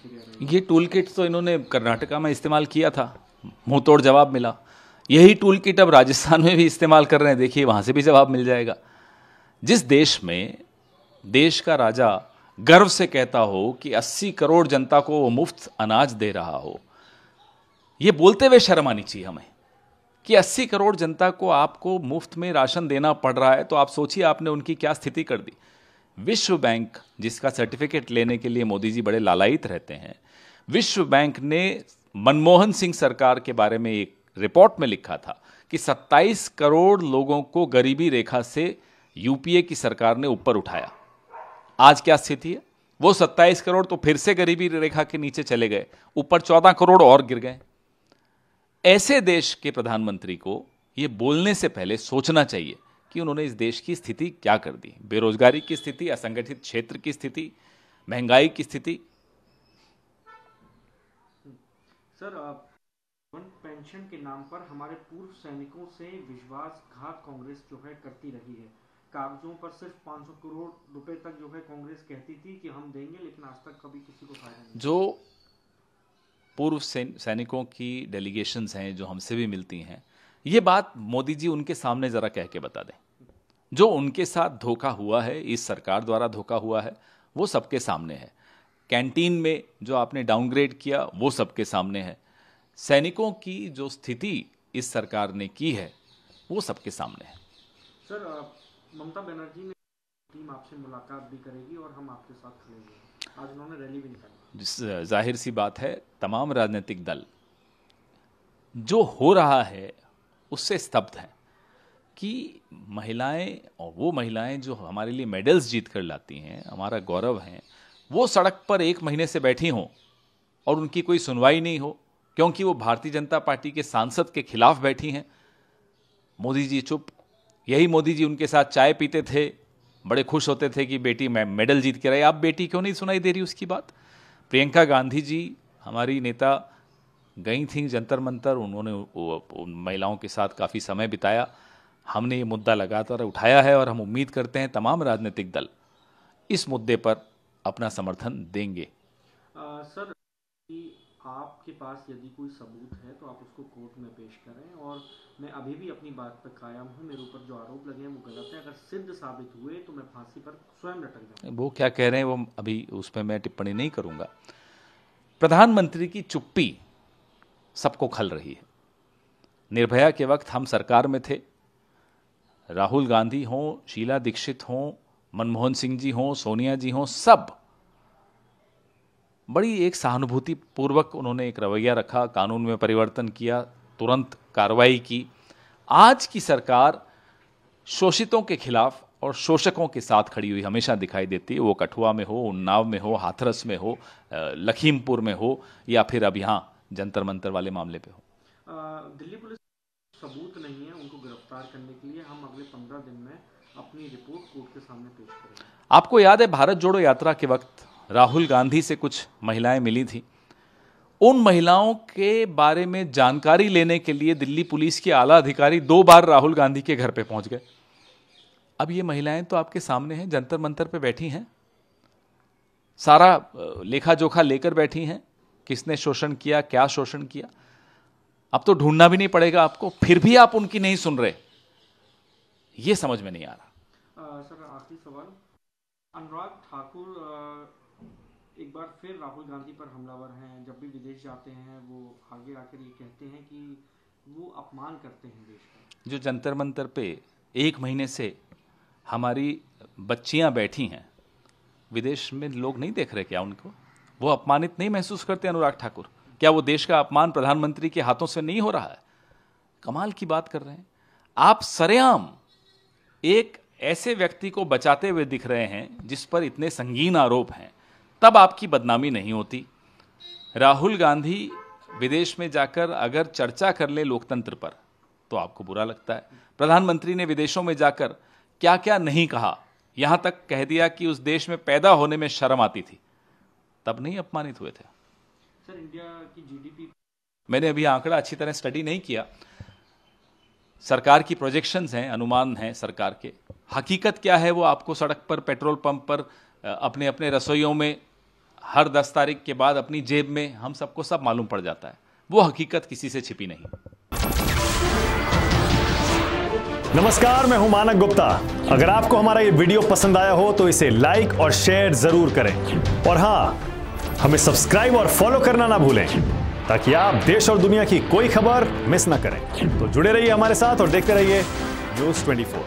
प्रतिक्रिया रही? ये टूल किट तो इन्होंने कर्नाटका में इस्तेमाल किया था, मुंह तोड़ जवाब मिला। यही टूल किट अब राजस्थान में भी इस्तेमाल कर रहे हैं, देखिए वहाँ से भी जवाब मिल जाएगा। जिस देश में देश का राजा गर्व से कहता हो कि 80 करोड़ जनता को वो मुफ्त अनाज दे रहा हो, ये बोलते हुए शर्म आनी चाहिए हमें कि 80 करोड़ जनता को आपको मुफ्त में राशन देना पड़ रहा है, तो आप सोचिए आपने उनकी क्या स्थिति कर दी। विश्व बैंक, जिसका सर्टिफिकेट लेने के लिए मोदी जी बड़े लालायित रहते हैं, विश्व बैंक ने मनमोहन सिंह सरकार के बारे में एक रिपोर्ट में लिखा था कि 27 करोड़ लोगों को गरीबी रेखा से यूपीए की सरकार ने ऊपर उठाया। आज क्या स्थिति है? वो 27 करोड़ तो फिर से गरीबी रेखा के नीचे चले गए, ऊपर 14 करोड़ और गिर गए। ऐसे देश के प्रधानमंत्री को ये बोलने से पहले सोचना चाहिए कि उन्होंने इस देश की स्थिति क्या कर दी, बेरोजगारी की स्थिति, असंगठित क्षेत्र की स्थिति, महंगाई की स्थिति। सर, पेंशन के नाम पर हमारे पूर्व सैनिकों से विश्वासघात कांग्रेस जो है करती रही है। कागजों पर सिर्फ 500 करोड़ रुपए तक जो है कांग्रेस कहती थी कि हम देंगे, लेकिन आज तक कभी किसी को फायदा नहीं। जो पूर्व सैनिकों की डेलीगेशंस हैं जो हमसे भी मिलती हैं, ये बात मोदी जी उनके सामने ज़रा कह के बता दें। जो उनके साथ धोखा हुआ है, इस सरकार द्वारा धोखा हुआ है, वो सबके सामने है। कैंटीन में जो आपने डाउनग्रेड किया वो सबके सामने है। सैनिकों की जो स्थिति इस सरकार ने की है वो सबके सामने है। सर, ममता बनर्जी ने टीम आपसे मुलाकात भी करेगी और हम आपके साथ खड़े हैं, आज उन्होंने रैली भी निकाली। जाहिर सी बात है, तमाम राजनीतिक दल जो हो रहा है उससे स्तब्ध हैं कि महिलाएं, और वो महिलाएं जो हमारे लिए मेडल्स जीत कर लाती हैं, हमारा गौरव हैं, वो सड़क पर 1 महीने से बैठी हों और उनकी कोई सुनवाई नहीं हो क्योंकि वो भारतीय जनता पार्टी के सांसद के खिलाफ बैठी हैं। मोदी जी चुप। यही मोदी जी उनके साथ चाय पीते थे, बड़े खुश होते थे कि बेटी मेडल जीत के रही। आप बेटी क्यों नहीं सुनाई दे रही उसकी बात? प्रियंका गांधी जी हमारी नेता गई थी जंतर मंतर, उन्होंने उन महिलाओं के साथ काफ़ी समय बिताया। हमने ये मुद्दा लगातार उठाया है और हम उम्मीद करते हैं तमाम राजनीतिक दल इस मुद्दे पर अपना समर्थन देंगे। सर, आपके पास यदि कोई सबूत है तो आप उसको कोर्ट में पेश करें, और मैं अभी भी अपनी बात पर कायम हूँ। मेरे ऊपर जो आरोप लगे हैं वो गलत है। अगर सिद्ध साबित हुए तो मैं फांसी पर स्वयं लटक जाऊंगा। वो क्या कह रहे हैं वो अभी उस पर मैं टिप्पणी नहीं करूंगा। प्रधानमंत्री की चुप्पी सबको खल रही है। निर्भया के वक्त हम सरकार में थे, राहुल गांधी हों, शीला दीक्षित हों, मनमोहन सिंह जी हों, सोनिया जी हों, सब बड़ी एक सहानुभूति पूर्वक उन्होंने एक रवैया रखा, कानून में परिवर्तन किया, तुरंत कार्रवाई की। आज की सरकार शोषितों के खिलाफ और शोषकों के साथ खड़ी हुई हमेशा दिखाई देती है, वो कठुआ में हो, उन्नाव में हो, हाथरस में हो, लखीमपुर में हो, या फिर अब यहाँ जंतर मंतर वाले मामले पे हो। दिल्ली पुलिस सबूत नहीं है उनको गिरफ्तार करने के लिए। हम अगले 15 दिन में अपनी रिपोर्ट कोर्ट के सामने पेश करेंगे। आपको याद है भारत जोड़ो यात्रा के वक्त राहुल गांधी से कुछ महिलाएं मिली थी। उन महिलाओं के बारे में जानकारी लेने के लिए दिल्ली पुलिस के आला अधिकारी 2 बार राहुल गांधी के घर पे पहुंच गए। अब ये महिलाएं तो आपके सामने हैं, जंतर मंतर पे बैठी हैं, सारा लेखा जोखा लेकर बैठी हैं, किसने शोषण किया, क्या शोषण किया। अब तो ढूंढना भी नहीं पड़ेगा आपको, फिर भी आप उनकी नहीं सुन रहे, ये समझ में नहीं आ रहा। सर, आखिरी सवाल, अनुराग ठाकुर एक बार फिर राहुल गांधी पर हमलावर हैं। जब भी विदेश जाते हैं वो आगे आकर ये कहते हैं कि वो अपमान करते हैं देश का। जो जंतर मंतर पे 1 महीने से हमारी बच्चियां बैठी हैं, विदेश में लोग नहीं देख रहे क्या उनको? वो अपमानित नहीं महसूस करते अनुराग ठाकुर? क्या वो देश का अपमान प्रधानमंत्री के हाथों से नहीं हो रहा है? कमाल की बात कर रहे हैं आप। सरेआम एक ऐसे व्यक्ति को बचाते हुए दिख रहे हैं जिस पर इतने संगीन आरोप हैं, तब आपकी बदनामी नहीं होती। राहुल गांधी विदेश में जाकर अगर चर्चा कर ले लोकतंत्र पर तो आपको बुरा लगता है। प्रधानमंत्री ने विदेशों में जाकर क्या क्या नहीं कहा, यहां तक कह दिया कि उस देश में पैदा होने में शर्म आती थी, तब नहीं अपमानित हुए थे? सर, इंडिया की जीडीपी, मैंने अभी आंकड़ा अच्छी तरह स्टडी नहीं किया, सरकार की प्रोजेक्शंस हैं, अनुमान हैं सरकार के। हकीकत क्या है वो आपको सड़क पर, पेट्रोल पंप पर, अपने अपने रसोइयों में हर 10 तारीख के बाद अपनी जेब में, हम सबको सब मालूम पड़ जाता है। वो हकीकत किसी से छिपी नहीं। नमस्कार, मैं हूं मानक गुप्ता। अगर आपको हमारा ये वीडियो पसंद आया हो तो इसे लाइक और शेयर जरूर करें, और हां, हमें सब्सक्राइब और फॉलो करना ना भूलें ताकि आप देश और दुनिया की कोई खबर मिस ना करें। तो जुड़े रहिए हमारे साथ और देखते रहिए News 24।